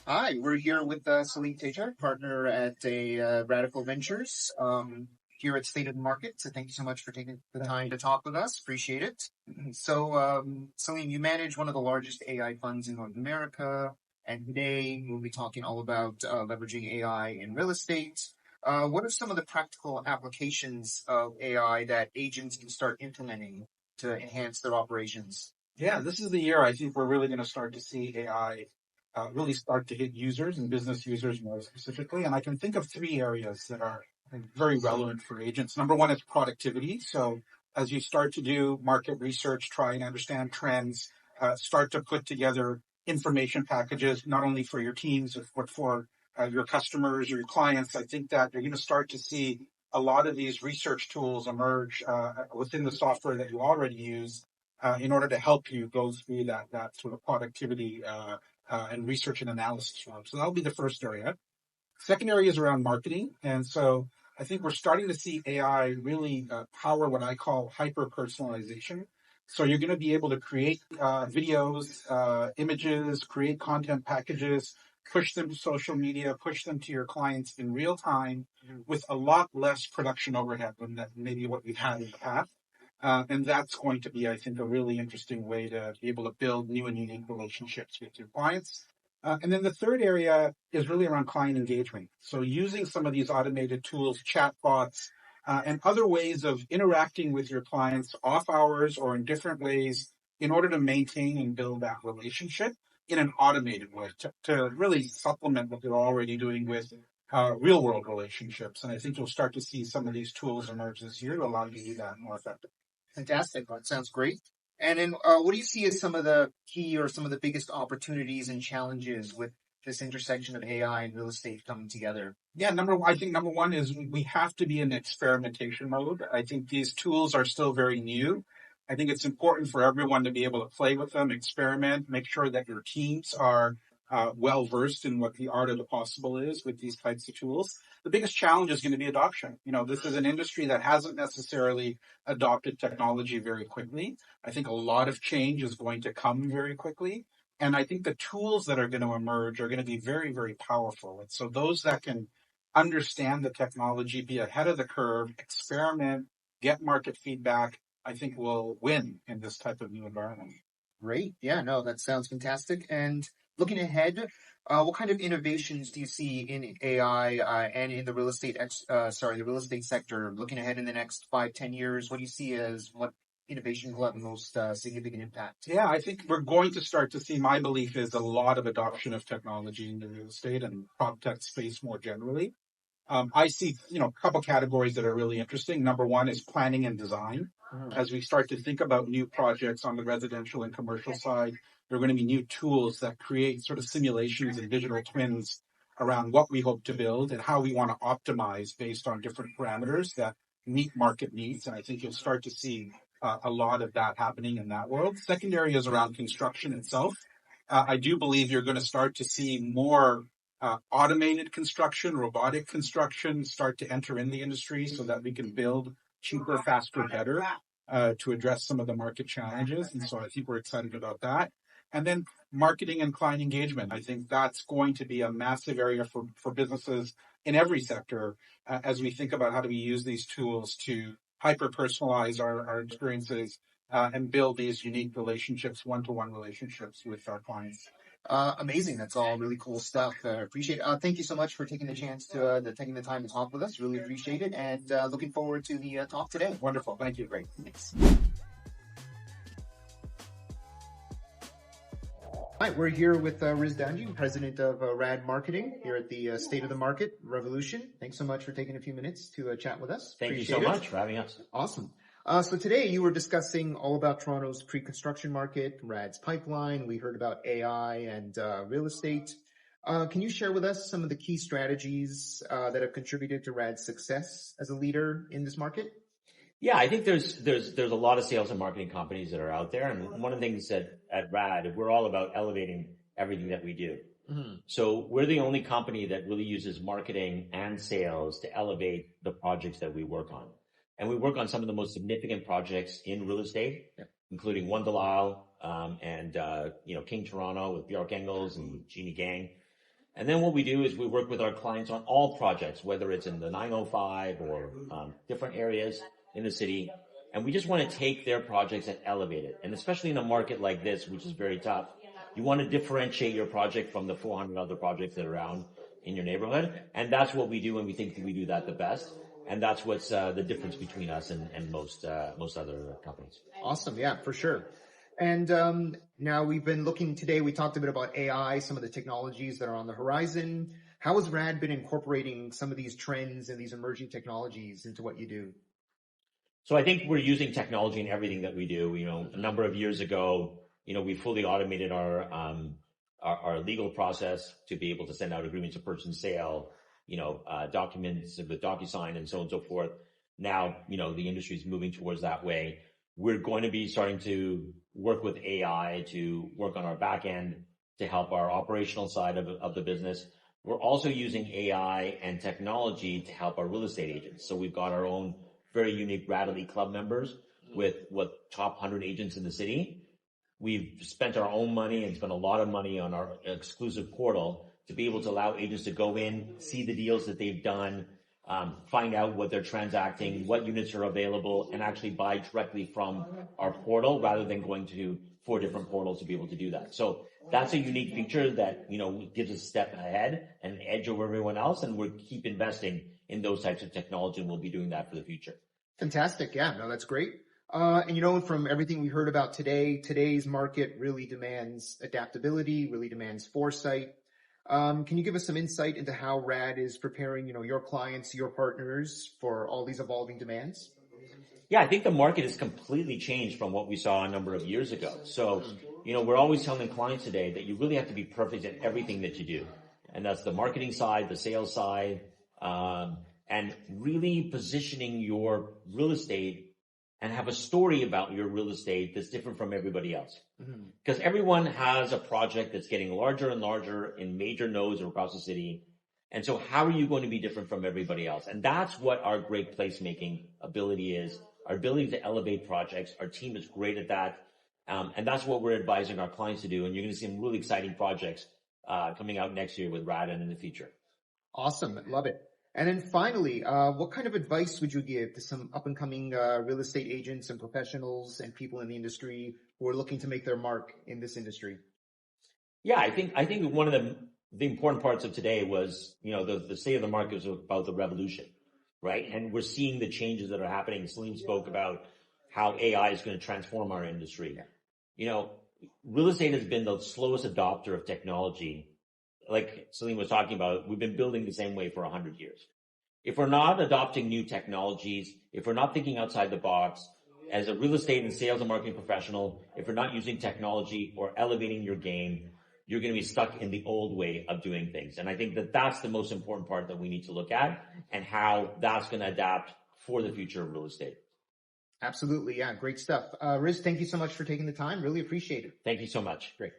Hi, we're here with Salim Teja, partner at Radical Ventures here at State of the Market. So thank you so much for taking the time to talk with us. Appreciate it. So, Salim, you manage one of the largest AI funds in North America, and today we'll be talking all about leveraging AI in real estate. What are some of the practical applications of AI that agents can start implementing to enhance their operations? Yeah, this is the year I think we're really going to start to see AI really start to hit users and business users more specifically. And I can think of three areas that are I think, very relevant for agents. Number one is productivity. So as you start to do market research, try and understand trends, start to put together information packages, not only for your teams, but for your customers or your clients, I think that you're going to start to see a lot of these research tools emerge within the software that you already use in order to help you go through that sort of productivity and research and analysis form. So that'll be the first area. Second area is around marketing. And so I think we're starting to see AI really power what I call hyper personalization. So you're going to be able to create videos, images, create content packages, push them to social media, push them to your clients in real time with a lot less production overhead than maybe what we've had in the past. And that's going to be, I think, a really interesting way to be able to build new and unique relationships with your clients. And then the third area is really around client engagement. So using some of these automated tools, chatbots, and other ways of interacting with your clients off hours or in different ways in order to maintain and build that relationship in an automated way to really supplement what they're already doing with real world relationships. And I think you'll start to see some of these tools emerge this year to allow you to do that more effectively. Fantastic. That sounds great. And then, what do you see as some of the key or some of the biggest opportunities and challenges with this intersection of AI and real estate coming together? Yeah, I think number one is we have to be in experimentation mode. I think these tools are still very new. I think it's important for everyone to be able to play with them, experiment, make sure that your teams are well versed in what the art of the possible is with these types of tools. The biggest challenge is going to be adoption. You know, this is an industry that hasn't necessarily adopted technology very quickly. I think a lot of change is going to come very quickly. And I think the tools that are going to emerge are going to be very, very powerful. And so those that can understand the technology, be ahead of the curve, experiment, get market feedback, I think will win in this type of new environment. Great. Yeah, no, that sounds fantastic. And looking ahead, what kind of innovations do you see in AI and in the the real estate sector? Looking ahead in the next 5, 10 years, what do you see as what innovation will have the most significant impact? Yeah, I think we're going to start to see, my belief is a lot of adoption of technology in the real estate and prop tech space more generally. I see, a couple categories that are really interesting. Number one is planning and design. As we start to think about new projects on the residential and commercial side, there are going to be new tools that create sort of simulations and digital twins around what we hope to build and how we want to optimize based on different parameters that meet market needs. And I think you'll start to see a lot of that happening in that world. Secondary is around construction itself. I do believe you're going to start to see more automated construction, robotic construction start to enter in the industry so that we can build cheaper, faster, better to address some of the market challenges. And so I think we're excited about that. And then marketing and client engagement. I think that's going to be a massive area for businesses in every sector as we think about how do we use these tools to hyper personalize our experiences and build these unique relationships, one-to-one relationships with our clients. Amazing. That's all really cool stuff. Appreciate it. Thank you so much for taking the chance taking the time to talk with us. Really appreciate it. And looking forward to the talk today. Wonderful. Thank you. Great. Thanks. Hi, we're here with Dhanji, president of RAD Marketing here at the State of the Market Revolution. Thanks so much for taking a few minutes to chat with us. Thank you so much for having us. Awesome. So today you were discussing all about Toronto's pre-construction market, RAD's pipeline. We heard about AI and real estate. Can you share with us some of the key strategies that have contributed to RAD's success as a leader in this market? Yeah, I think there's a lot of sales and marketing companies that are out there, and one of the things that at RAD we're all about elevating everything that we do. So we're the only company that really uses marketing and sales to elevate the projects that we work on. And we work on some of the most significant projects in real estate, including One Delisle, and King Toronto with Bjork Engels and Jeannie Gang. And then what we do is we work with our clients on all projects, whether it's in the 905 or different areas in the city. And we just want to take their projects and elevate it. And especially in a market like this, which is very tough, you want to differentiate your project from the 400 other projects that are around in your neighborhood. And that's what we do, and we think that we do that the best. And that's what's the difference between us and most other companies. Awesome. Yeah, for sure. And now we've been looking today, we talked a bit about AI, some of the technologies that are on the horizon. How has RAD been incorporating some of these trends and these emerging technologies into what you do? So I think we're using technology in everything that we do. A number of years ago, we fully automated our legal process to be able to send out agreements of purchase and sale, documents with DocuSign and so on and so forth. Now, the industry is moving towards that way. We're going to be starting to work with AI to work on our back end to help our operational side of the business. We're also using AI and technology to help our real estate agents. So we've got our own very unique RAD Elite Club members with top 100 agents in the city. We've spent our own money and spent a lot of money on our exclusive portal to be able to allow agents to go in, see the deals that they've done, find out what they're transacting, what units are available, and actually buy directly from our portal rather than going to 4 different portals to be able to do that. So that's a unique feature that, gives us a step ahead and an edge over everyone else. And we'll keep investing in those types of technology, and we'll be doing that for the future. Fantastic. Yeah, no, that's great. And from everything we heard about today, today's market really demands adaptability, really demands foresight. Can you give us some insight into how RAD is preparing, your clients, your partners for all these evolving demands? Yeah, I think the market has completely changed from what we saw a number of years ago. So, we're always telling clients today that you really have to be perfect at everything that you do. And that's the marketing side, the sales side, and really positioning your real estate and have a story about your real estate that's different from everybody else. Because everyone has a project that's getting larger and larger in major nodes across the city. And so how are you going to be different from everybody else? And that's what our great placemaking ability is, our ability to elevate projects. Our team is great at that. And that's what we're advising our clients to do. And you're going to see some really exciting projects coming out next year with RAD and in the future. Awesome. Love it. And then finally, what kind of advice would you give to some up-and-coming real estate agents and professionals and people in the industry who are looking to make their mark in this industry? Yeah, I think one of the important parts of today was, the state of the market was about the revolution, right? And we're seeing the changes that are happening. Salim spoke about how AI is going to transform our industry. Real estate has been the slowest adopter of technology. Like Salim was talking about, we've been building the same way for 100 years. If we're not adopting new technologies, if we're not thinking outside the box, as a real estate and sales and marketing professional, if we're not using technology or elevating your game, you're going to be stuck in the old way of doing things. And I think that that's the most important part that we need to look at and how that's going to adapt for the future of real estate. Absolutely. Yeah. Great stuff. Riz, thank you so much for taking the time. Really appreciate it. Thank you so much. Great.